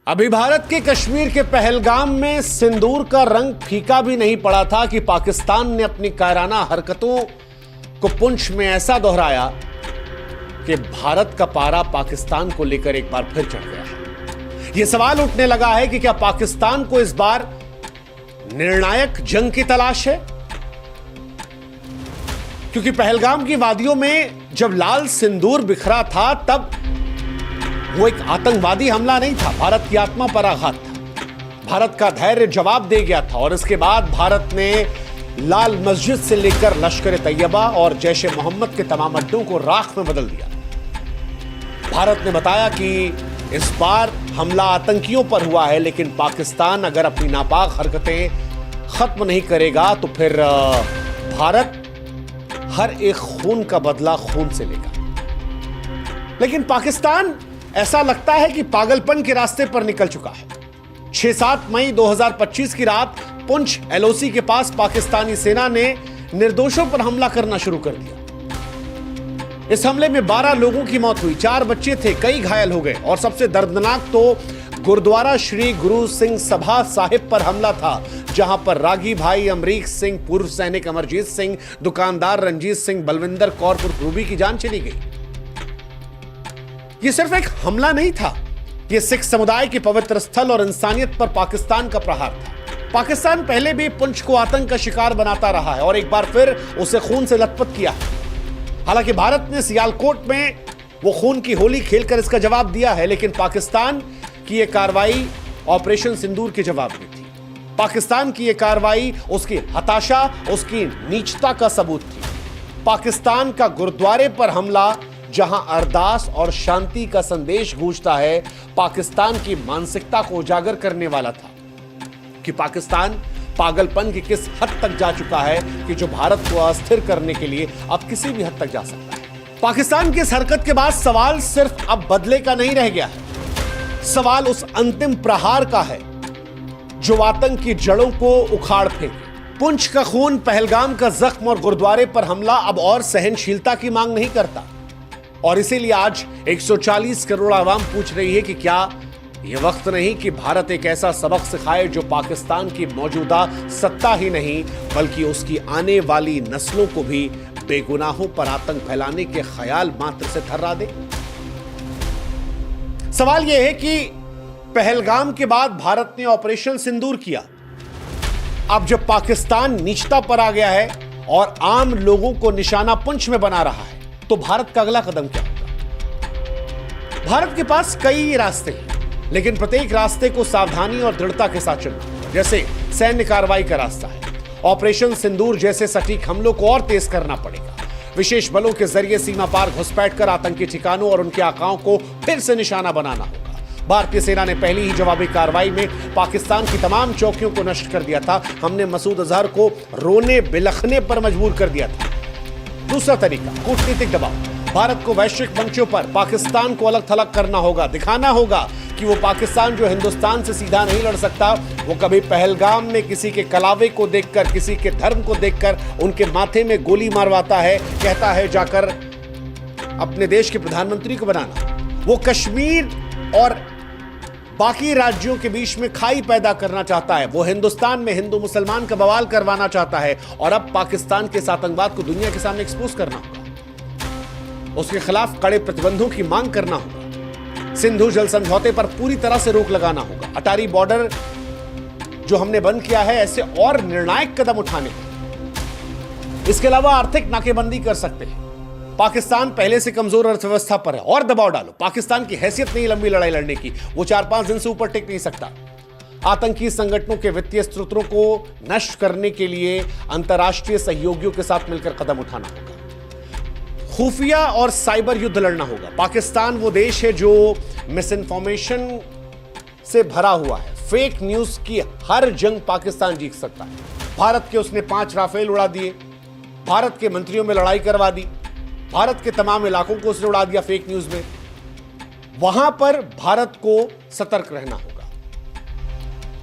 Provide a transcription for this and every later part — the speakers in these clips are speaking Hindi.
अभी भारत के कश्मीर के पहलगाम में सिंदूर का रंग फीका भी नहीं पड़ा था कि पाकिस्तान ने अपनी कायराना हरकतों को पुंछ में ऐसा दोहराया कि भारत का पारा पाकिस्तान को लेकर एक बार फिर चढ़ गया है। यह सवाल उठने लगा है कि क्या पाकिस्तान को इस बार निर्णायक जंग की तलाश है, क्योंकि पहलगाम की वादियों में जब लाल सिंदूर बिखरा था तब वो एक आतंकवादी हमला नहीं था, भारत की आत्मा पर आघात था। भारत का धैर्य जवाब दे गया था और इसके बाद भारत ने लाल मस्जिद से लेकर लश्कर तैयबा और जैश ए मोहम्मद के तमाम अड्डों को राख में बदल दिया। भारत ने बताया कि इस बार हमला आतंकियों पर हुआ है, लेकिन पाकिस्तान अगर अपनी नापाक हरकतें खत्म नहीं करेगा तो फिर भारत हर एक खून का बदला खून से लेगा। लेकिन पाकिस्तान ऐसा लगता है कि पागलपन के रास्ते पर निकल चुका है। 6-7 मई 2025 की रात पुंछ एलओसी के पास पाकिस्तानी सेना ने निर्दोषों पर हमला करना शुरू कर दिया। इस हमले में 12 लोगों की मौत हुई, 4 बच्चे थे, कई घायल हो गए और सबसे दर्दनाक तो गुरुद्वारा श्री गुरु सिंह सभा साहिब पर हमला था, जहां पर रागी भाई अमरीक सिंह, पूर्व सैनिक अमरजीत सिंह, दुकानदार रंजीत सिंह, बलविंदर कौर रूबी की जान चली गई। यह सिर्फ एक हमला नहीं था, यह सिख समुदाय के पवित्र स्थल और इंसानियत पर पाकिस्तान का प्रहार था। पाकिस्तान पहले भी पुंछ को आतंक का शिकार बनाता रहा है और एक बार फिर उसे खून से लथपथ किया है। हालांकि भारत ने सियालकोट में वो खून की होली खेलकर इसका जवाब दिया है, लेकिन पाकिस्तान की यह कार्रवाई ऑपरेशन सिंदूर के जवाब में थी। पाकिस्तान की यह कार्रवाई उसकी हताशा, उसकी नीचता का सबूत थी। पाकिस्तान का गुरुद्वारे पर हमला, जहां अरदास और शांति का संदेश गूंजता है, पाकिस्तान की मानसिकता को उजागर करने वाला था कि पाकिस्तान पागलपन की किस हद तक जा चुका है कि जो भारत को अस्थिर करने के लिए अब किसी भी हद तक जा सकता है। पाकिस्तान की इस हरकत के बाद सवाल सिर्फ अब बदले का नहीं रह गया है, सवाल उस अंतिम प्रहार का है जो आतंक की जड़ों को उखाड़ फेंके। पुंछ का खून, पहलगाम का जख्म और गुरुद्वारे पर हमला अब और सहनशीलता की मांग नहीं करता और इसीलिए आज 140 करोड़ आवाम पूछ रही है कि क्या यह वक्त नहीं कि भारत एक ऐसा सबक सिखाए जो पाकिस्तान की मौजूदा सत्ता ही नहीं बल्कि उसकी आने वाली नस्लों को भी बेगुनाहों पर आतंक फैलाने के ख्याल मात्र से थर्रा दे। सवाल यह है कि पहलगाम के बाद भारत ने ऑपरेशन सिंदूर किया। अब जब पाकिस्तान नीचता पर आ गया है और आम लोगों को निशाना पुंछ में बना रहा है, तो भारत का अगला कदम क्या होगा? भारत के पास कई रास्ते हैं, लेकिन प्रत्येक रास्ते को सावधानी और दृढ़ता के साथ चलना होगा। जैसे सैन्य कार्रवाई का रास्ता है, ऑपरेशन सिंदूर जैसे सटीक हमलों को और तेज करना पड़ेगा। विशेष बलों के जरिए सीमा पार घुसपैठ कर आतंकी ठिकानों और उनके आकाओं को फिर से निशाना बनाना होगा। भारतीय सेना ने पहली ही जवाबी कार्रवाई में पाकिस्तान की तमाम चौकियों को नष्ट कर दिया था। हमने मसूद अजहर को रोने बिलखने पर मजबूर कर दिया था। दूसरा तरीका, कूटनीतिक दबाव। भारत को वैश्विक मंचों पर पाकिस्तान को अलग थलग करना होगा, दिखाना होगा कि वो पाकिस्तान जो हिंदुस्तान से सीधा नहीं लड़ सकता, वो कभी पहलगाम में किसी के कलावे को देखकर, किसी के धर्म को देखकर उनके माथे में गोली मारवाता है, कहता है जाकर अपने देश के प्रधानमंत्री को बनाना। वो कश्मीर और बाकी राज्यों के बीच में खाई पैदा करना चाहता है। वो हिंदुस्तान में हिंदू मुसलमान का बवाल करवाना चाहता है और अब पाकिस्तान के आतंकवाद को दुनिया के सामने एक्सपोज करना होगा, उसके खिलाफ कड़े प्रतिबंधों की मांग करना होगा। सिंधु जल समझौते पर पूरी तरह से रोक लगाना होगा। अटारी बॉर्डर जो हमने बंद किया है, ऐसे और निर्णायक कदम उठाने हैं। इसके अलावा आर्थिक नाकेबंदी कर सकते हैं। पाकिस्तान पहले से कमजोर अर्थव्यवस्था पर है और दबाव डालो। पाकिस्तान की हैसियत नहीं लंबी लड़ाई लड़ने की, वो 4-5 दिन से ऊपर टिक नहीं सकता। आतंकी संगठनों के वित्तीय स्रोतों को नष्ट करने के लिए अंतर्राष्ट्रीय सहयोगियों के साथ मिलकर कदम उठाना होगा। खुफिया और साइबर युद्ध लड़ना होगा। पाकिस्तान वो देश है जो मिस इन्फॉर्मेशन से भरा हुआ है। फेक न्यूज की हर जंग पाकिस्तान जीत सकता है। भारत के उसने 5 राफेल उड़ा दिए, भारत के मंत्रियों में लड़ाई करवा दी, भारत के तमाम इलाकों को उसने उड़ा दिया फेक न्यूज में। वहां पर भारत को सतर्क रहना होगा।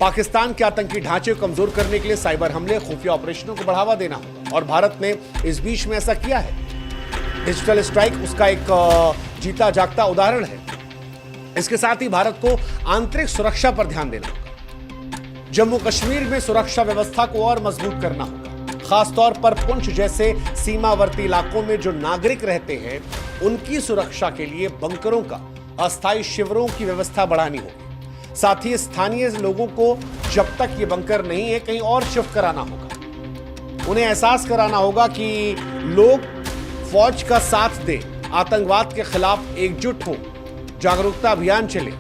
पाकिस्तान के आतंकी ढांचे को कमजोर करने के लिए साइबर हमले, खुफिया ऑपरेशनों को बढ़ावा देना होगा और भारत ने इस बीच में ऐसा किया है। डिजिटल स्ट्राइक उसका एक जीता जागता उदाहरण है। इसके साथ ही भारत को आंतरिक सुरक्षा पर ध्यान देना होगा। जम्मू कश्मीर में सुरक्षा व्यवस्था को और मजबूत करना होगा। खासतौर पर पुंछ जैसे सीमावर्ती इलाकों में जो नागरिक रहते हैं उनकी सुरक्षा के लिए बंकरों का, अस्थायी शिविरों की व्यवस्था बढ़ानी होगी। साथ ही स्थानीय लोगों को जब तक ये बंकर नहीं है कहीं और शिफ्ट कराना होगा। उन्हें एहसास कराना होगा कि लोग फौज का साथ दें, आतंकवाद के खिलाफ एकजुट हों, जागरूकता अभियान चले।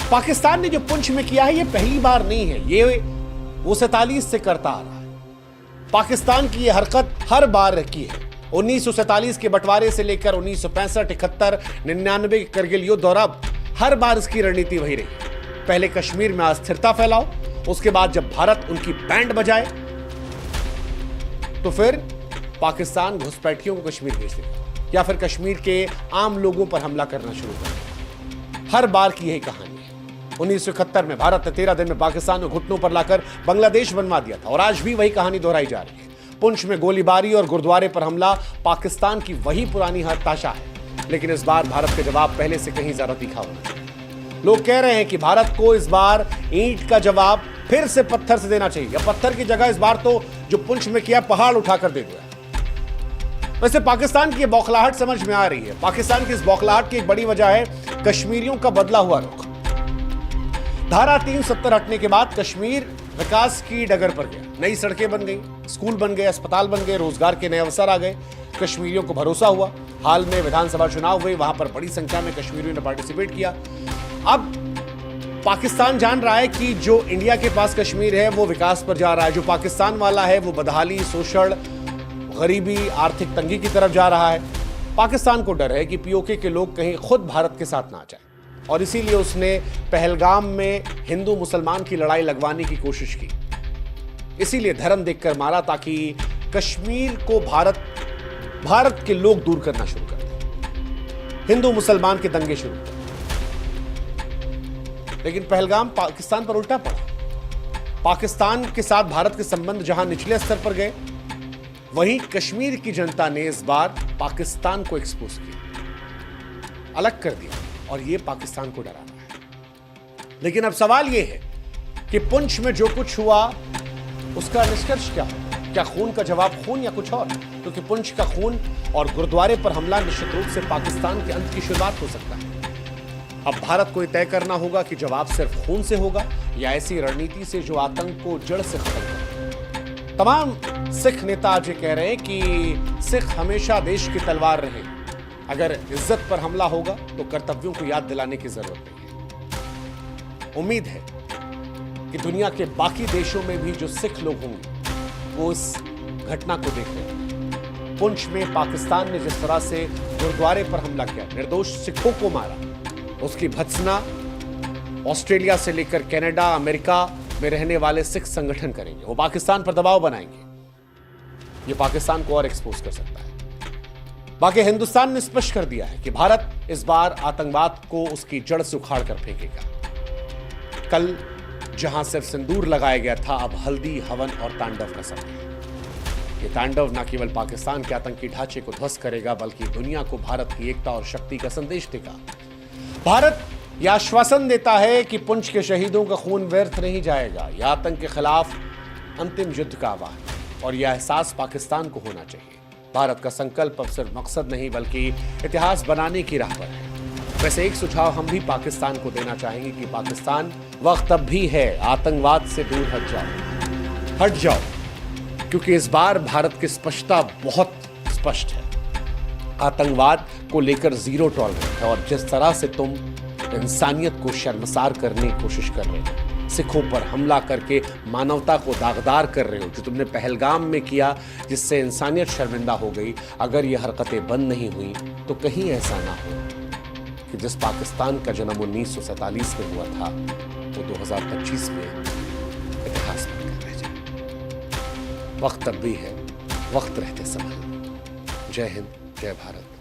पाकिस्तान ने जो पुंछ में किया है ये पहली बार नहीं है, ये वो 47 से करता आ रहा है। पाकिस्तान की ये हरकत हर बार की है। 1947 के बंटवारे से लेकर 1965, 71, 99 के करगिल युद्ध और अब हर बार इसकी रणनीति वही रही। पहले कश्मीर में अस्थिरता फैलाओ, उसके बाद जब भारत उनकी बैंड बजाए तो फिर पाकिस्तान घुसपैठियों को कश्मीर भेज देगा या फिर कश्मीर के आम लोगों पर हमला करना शुरू कर देगा। हर बार की यही कहानी है। 1971 में भारत ने 13 दिन में पाकिस्तान को घुटनों पर लाकर बांग्लादेश बनवा दिया था और आज भी वही कहानी दोहराई जा रही है। पुंछ में गोलीबारी और गुरुद्वारे पर हमला पाकिस्तान की वही पुरानी हताशा है, लेकिन इस बार भारत का जवाब पहले से कहीं ज्यादा तीखा होना चाहिए। लोग कह रहे हैं कि भारत को इस बार ईंट का जवाब फिर से पत्थर से देना चाहिए, या पत्थर की जगह इस बार तो जो पुंछ में किया पहाड़ उठाकर दे दिया। वैसे पाकिस्तान की बौखलाहट समझ में आ रही है। पाकिस्तान की इस बौखलाहट की एक बड़ी वजह है कश्मीरियों का बदला हुआ रुख। धारा 370 हटने के बाद कश्मीर विकास की डगर पर गया। नई सड़कें बन गई, स्कूल बन गए, अस्पताल बन गए, रोजगार के नए अवसर आ गए, कश्मीरियों को भरोसा हुआ। हाल में विधानसभा चुनाव हुए, वहां पर बड़ी संख्या में कश्मीरियों ने पार्टिसिपेट किया। अब पाकिस्तान जान रहा है कि जो इंडिया के पास कश्मीर है वो विकास पर जा रहा है, जो पाकिस्तान वाला है वो बदहाली, शोषण, गरीबी, आर्थिक तंगी की तरफ जा रहा है। पाकिस्तान को डर है कि पीओके के लोग कहीं खुद भारत के साथ ना आ जाए और इसीलिए उसने पहलगाम में हिंदू मुसलमान की लड़ाई लगवाने की कोशिश की। इसीलिए धर्म देखकर मारा ताकि कश्मीर को भारत के लोग दूर करना शुरू कर दें, हिंदू मुसलमान के दंगे शुरू कर। लेकिन पहलगाम पाकिस्तान पर उल्टा पड़ा। पाकिस्तान के साथ भारत के संबंध जहां निचले स्तर पर गए, वहीं कश्मीर की जनता ने इस बार पाकिस्तान को एक्सपोज किया, अलग कर दिया और यह पाकिस्तान को डराना है। लेकिन अब सवाल यह है कि पुंछ में जो कुछ हुआ उसका निष्कर्ष क्या हो? क्या खून का जवाब खून या कुछ और? क्योंकि पुंछ का खून और गुरुद्वारे पर हमला निश्चित रूप से पाकिस्तान के अंत की शुरुआत हो सकता है। अब भारत को यह तय करना होगा कि जवाब सिर्फ खून से होगा या ऐसी रणनीति से जो आतंक को जड़ से खत्म करे। तमाम सिख नेता आज ये कह रहे हैं कि सिख हमेशा देश की तलवार रहे। अगर इज्जत पर हमला होगा तो कर्तव्यों को याद दिलाने की जरूरत नहीं है। उम्मीद है कि दुनिया के बाकी देशों में भी जो सिख लोग होंगे वो इस घटना को देख रहे हैं। पुंछ में पाकिस्तान ने जिस तरह से गुरुद्वारे पर हमला किया, निर्दोष सिखों को मारा, उसकी भत्सना ऑस्ट्रेलिया से लेकर कनाडा, अमेरिका में रहने वाले सिख संगठन करेंगे। वो पाकिस्तान पर दबाव बनाएंगे। ये पाकिस्तान को और एक्सपोज कर सकता है। बाकी हिंदुस्तान ने स्पष्ट कर दिया है कि भारत इस बार आतंकवाद को उसकी जड़ से उखाड़ कर फेंकेगा। कल जहां सिर्फ सिंदूर लगाया गया था, अब हल्दी, हवन और तांडव का समय है। ये तांडव न केवल पाकिस्तान के आतंकी ढांचे को ध्वस्त करेगा बल्कि दुनिया को भारत की एकता और शक्ति का संदेश देगा। भारत यह आश्वासन देता है कि पुंछ के शहीदों का खून व्यर्थ नहीं जाएगा। यह आतंक के खिलाफ अंतिम युद्ध का आह्वान है और यह एहसास पाकिस्तान को होना चाहिए। भारत का संकल्प अब सिर्फ मकसद नहीं बल्कि इतिहास बनाने की राह पर है। वैसे एक सुझाव हम भी पाकिस्तान को देना चाहेंगे कि पाकिस्तान, वक्त अब भी है, आतंकवाद से दूर हट जाओ, क्योंकि इस बार भारत की स्पष्टता बहुत स्पष्ट है। आतंकवाद को लेकर जीरो टॉलरेंस है और जिस तरह से तुम इंसानियत को शर्मसार करने की कोशिश कर रहे हो, सिखों पर हमला करके मानवता को दागदार कर रहे हो, जो तुमने पहलगाम में किया जिससे इंसानियत शर्मिंदा हो गई, अगर ये हरकतें बंद नहीं हुई तो कहीं ऐसा ना हो कि जिस पाकिस्तान का जन्म 1947 में हुआ था वो 2025 में इतिहास बनकर रह जाए। वक्त अब भी है, वक्त रहते संभल। जय हिंद, जय भारत।